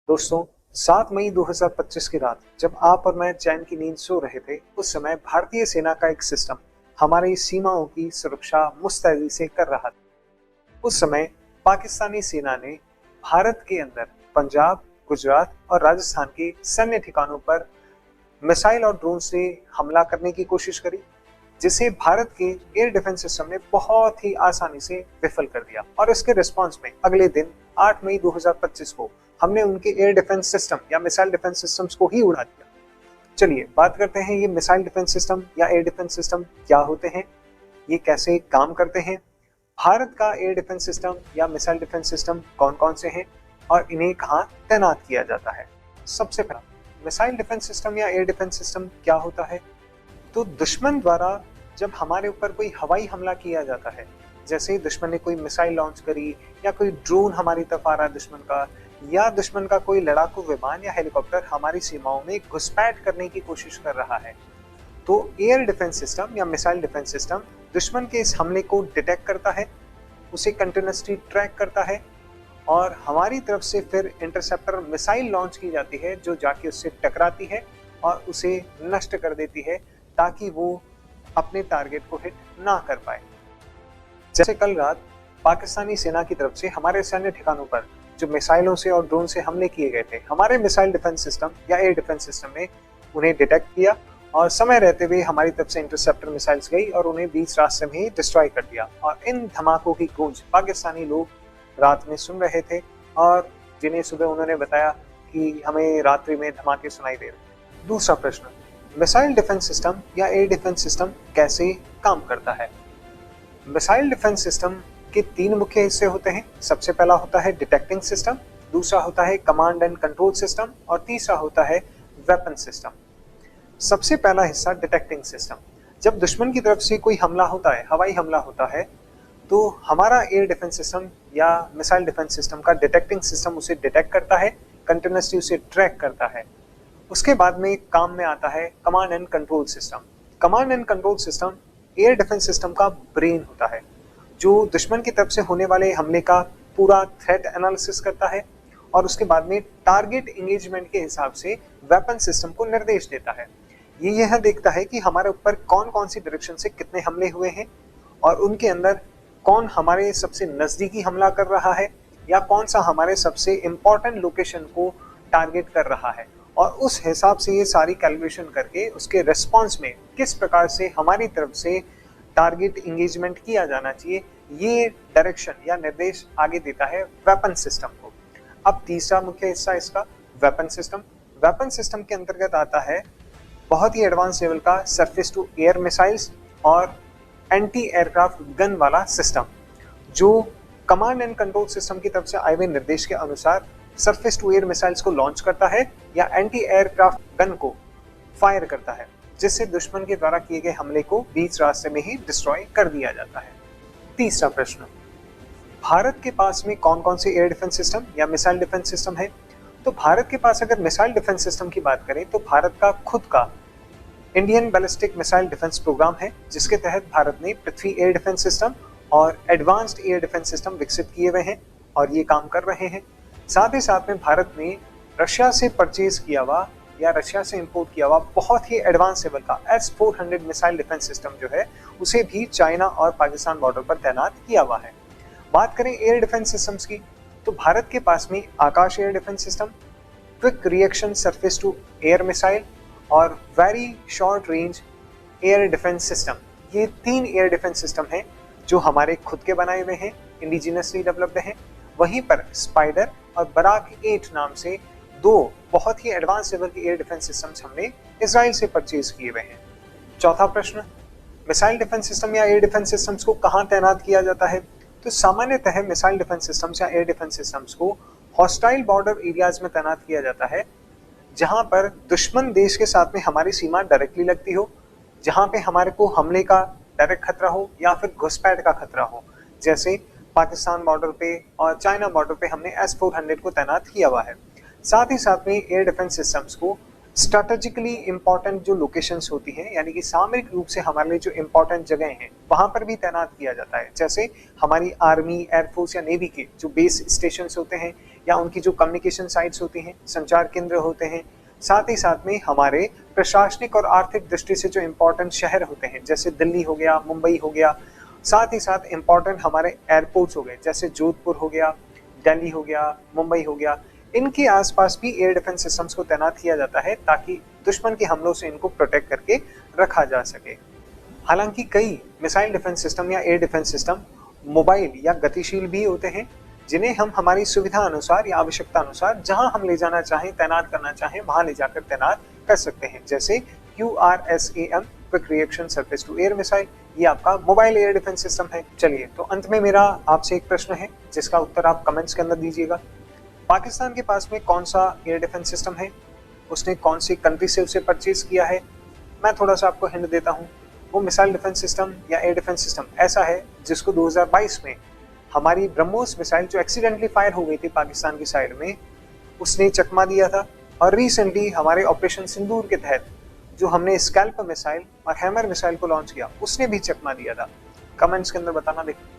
दोस्तों, 7 मई 2025 की रात जब आप और मैं चैन की नींद सो रहे थे, उस समय भारतीय सेना का एक सिस्टम हमारी सीमाओं की सुरक्षा मुस्तैदी से कर रहा था। उस समय पाकिस्तानी सेना ने भारत के अंदर पंजाब, गुजरात और राजस्थान के सैन्य ठिकानों पर मिसाइल और ड्रोन से हमला करने की कोशिश करी, जिसे भारत के एयर डिफेंस सिस्टम ने बहुत ही आसानी से विफल कर दिया। और इसके रिस्पांस में अगले दिन 8 मई 2025 को हमने उनके एयर डिफेंस सिस्टम या मिसाइल डिफेंस सिस्टम्स को ही उड़ा दिया। चलिए बात करते हैं, ये मिसाइल डिफेंस सिस्टम या एयर डिफेंस सिस्टम क्या होते हैं, ये कैसे काम करते हैं, भारत का एयर डिफेंस सिस्टम या मिसाइल डिफेंस सिस्टम कौन कौन से हैं और इन्हें कहाँ तैनात किया जाता है। सबसे पहला, मिसाइल डिफेंस सिस्टम या एयर डिफेंस सिस्टम क्या होता है। तो दुश्मन द्वारा जब हमारे ऊपर कोई हवाई हमला किया जाता है, जैसे ही दुश्मन ने कोई मिसाइल लॉन्च करी या कोई ड्रोन हमारी तरफ आ रहा है दुश्मन का, या दुश्मन का कोई लड़ाकू विमान या हेलीकॉप्टर हमारी सीमाओं में घुसपैठ करने की कोशिश कर रहा है, तो एयर डिफेंस सिस्टम या मिसाइल डिफेंस सिस्टम दुश्मन के इस हमले को डिटेक्ट करता है, उसे कंटिन्यूसली ट्रैक करता है और हमारी तरफ से फिर इंटरसेप्टर मिसाइल लॉन्च की जाती है जो जाके उससे टकराती है और उसे नष्ट कर देती है, ताकि वो अपने टारगेट को हिट ना कर पाए। जैसे कल रात पाकिस्तानी सेना की तरफ से हमारे सैन्य ठिकानों पर जो मिसाइलों से और ड्रोन से हमले किए गए थे, हमारे मिसाइल डिफेंस सिस्टम या एयर डिफेंस सिस्टम ने उन्हें डिटेक्ट किया और समय रहते हुए हमारी तरफ से इंटरसेप्टर मिसाइल्स गई और उन्हें बीच रास्ते में ही डिस्ट्रॉय कर दिया। और इन धमाकों की गूंज पाकिस्तानी लोग रात में सुन रहे थे और जिन्हें सुबह उन्होंने बताया कि हमें रात्रि में धमाके सुनाई दे रहे। दूसरा प्रश्न, मिसाइल डिफेंस सिस्टम या एयर डिफेंस सिस्टम कैसे काम करता है। मिसाइल डिफेंस सिस्टम के 3 मुख्य हिस्से होते हैं। सबसे पहला होता है डिटेक्टिंग सिस्टम, दूसरा होता है कमांड एंड कंट्रोल सिस्टम और तीसरा होता है वेपन सिस्टम। सबसे पहला हिस्सा डिटेक्टिंग सिस्टम। जब दुश्मन की तरफ से कोई हमला होता है, हवाई हमला होता है, तो हमारा एयर डिफेंस सिस्टम या मिसाइल डिफेंस सिस्टम का डिटेक्टिंग सिस्टम उसे डिटेक्ट करता है, कंटिन्यूसली उसे ट्रैक करता है। उसके बाद में काम में आता है command and control system. Command and control system air defence system का ब्रेन होता है, जो दुश्मन की तरफ से होने वाले हमले का पूरा थ्रेट एनालिसिस करता है और उसके बाद में टारगेट एंगेजमेंट के हिसाब से वेपन सिस्टम को निर्देश देता है। ये यह देखता है कि हमारे ऊपर कौन कौन सी डायरेक्शन से कितने हमले हुए हैं और उनके अंदर कौन हमारे सबसे नज़दीकी हमला कर रहा है या कौन सा हमारे सबसे इम्पोर्टेंट लोकेशन को टारगेट कर रहा है, और उस हिसाब से ये सारी कैलकुलेशन करके उसके रिस्पॉन्स में किस प्रकार से हमारी तरफ से टारगेट इंगेजमेंट किया जाना चाहिए, ये डायरेक्शन या निर्देश आगे देता है वेपन सिस्टम को। अब तीसरा मुख्य हिस्सा इसका वेपन सिस्टम। वेपन सिस्टम के अंतर्गत आता है बहुत ही एडवांस लेवल का सरफेस टू एयर मिसाइल्स और एंटी एयरक्राफ्ट गन वाला सिस्टम, जो कमांड एंड कंट्रोल सिस्टम की तरफ से आए हुए निर्देश के अनुसार सरफेस टू एयर मिसाइल्स को लॉन्च करता है या एंटी एयरक्राफ्ट गन को फायर करता है, जिससे दुश्मन के द्वारा किए गए हमले को बीच रास्ते में ही डिस्ट्रॉय कर दिया जाता है। तीसरा प्रश्न, भारत के पास में कौन कौन से एयर डिफेंस सिस्टम या मिसाइल डिफेंस सिस्टम है। तो भारत के पास अगर मिसाइल डिफेंस सिस्टम की बात करें तो भारत का खुद का Indian ballistic missile defence programme है, जिसके तहत भारत ने पृथ्वी एयर डिफेंस सिस्टम और एडवांस्ड एयर डिफेंस सिस्टम विकसित किए हुए हैं और ये काम कर रहे हैं। साथ ही साथ में भारत ने रशिया से परचेज किया हुआ या रशिया से इंपोर्ट किया हुआ बहुत ही एडवांस लेवल का S-400 मिसाइल डिफेंस सिस्टम जो है, उसे भी चाइना और पाकिस्तान बॉर्डर पर तैनात किया हुआ है। बात करें एयर डिफेंस सिस्टम्स की, तो भारत के पास में Akash air defence system, quick reaction surface to air missile और very short range air defence system, ये 3 एयर डिफेंस सिस्टम हैं जो हमारे खुद के बनाए हुए हैं, इंडिजिनसली डेवलप्ड हैं। वहीं पर स्पाइडर और बराक 8 नाम से 2 बहुत ही एडवांस लेवल के एयर डिफेंस सिस्टम्स हमने इजराइल से परचेज किए हुए हैं। चौथा प्रश्न, मिसाइल डिफेंस सिस्टम या एयर डिफेंस सिस्टम्स को कहाँ तैनात किया जाता है। तो सामान्यतः मिसाइल डिफेंस सिस्टम्स या एयर डिफेंस सिस्टम्स को हॉस्टाइल बॉर्डर एरियाज में तैनात किया जाता है, जहां पर दुश्मन देश के साथ में हमारी सीमा डायरेक्टली लगती हो, जहां पे हमारे को हमले का डायरेक्ट खतरा हो या फिर घुसपैठ का खतरा हो। जैसे पाकिस्तान बॉर्डर पे और चाइना बॉर्डर पे हमने S-400 को तैनात किया हुआ है। साथ ही साथ में एयर डिफेंस सिस्टम्स को स्ट्रेटेजिकली इंपॉर्टेंट जो लोकेशंस होती हैं, यानी कि सामरिक रूप से हमारे लिए जो इंपॉर्टेंट जगह हैं, वहां पर भी तैनात किया जाता है। जैसे हमारी आर्मी, एयरफोर्स या नेवी के जो बेस स्टेशंस होते हैं, या उनकी जो कम्युनिकेशन साइट्स होती हैं, संचार केंद्र होते हैं, साथ ही साथ में हमारे प्रशासनिक और आर्थिक दृष्टि से जो इम्पोर्टेंट शहर होते हैं, जैसे दिल्ली हो गया, मुंबई हो गया, साथ ही साथ इम्पोर्टेंट हमारे एयरपोर्ट्स हो गए, जैसे जोधपुर हो गया, दिल्ली हो गया, मुंबई हो गया, इनके आसपास भी एयर डिफेंस सिस्टम्स को तैनात किया जाता है ताकि दुश्मन के हमलों से इनको प्रोटेक्ट करके रखा जा सके। हालांकि कई मिसाइल डिफेंस सिस्टम या एयर डिफेंस सिस्टम मोबाइल या गतिशील भी होते हैं, जिन्हें हम हमारी सुविधा अनुसार या आवश्यकता अनुसार जहां हम ले जाना चाहें, तैनात करना चाहें, वहां ले जाकर तैनात कर सकते हैं, जैसे QRSAM quick reaction surface to air missile, ये आपका मोबाइल एयर डिफेंस सिस्टम है। चलिए, तो अंत में मेरा आपसे एक प्रश्न है जिसका उत्तर आप कमेंट्स के अंदर दीजिएगा। पाकिस्तान के पास में कौन सा एयर डिफेंस सिस्टम है, उसने कौन सी कंट्री से उसे परचेज किया है? मैं थोड़ा सा आपको हिंट देता हूँ। वो मिसाइल डिफेंस सिस्टम या एयर डिफेंस सिस्टम ऐसा है जिसको 2022 में हमारी ब्रह्मोस मिसाइल जो एक्सीडेंटली फायर हो गई थी पाकिस्तान की साइड में, उसने चकमा दिया था। और रिसेंटली हमारे ऑपरेशन सिंदूर के तहत जो हमने स्कैल्प मिसाइल और हैमर मिसाइल को लॉन्च किया, उसने भी चकमा दिया था। कमेंट्स के अंदर बताना। देखो।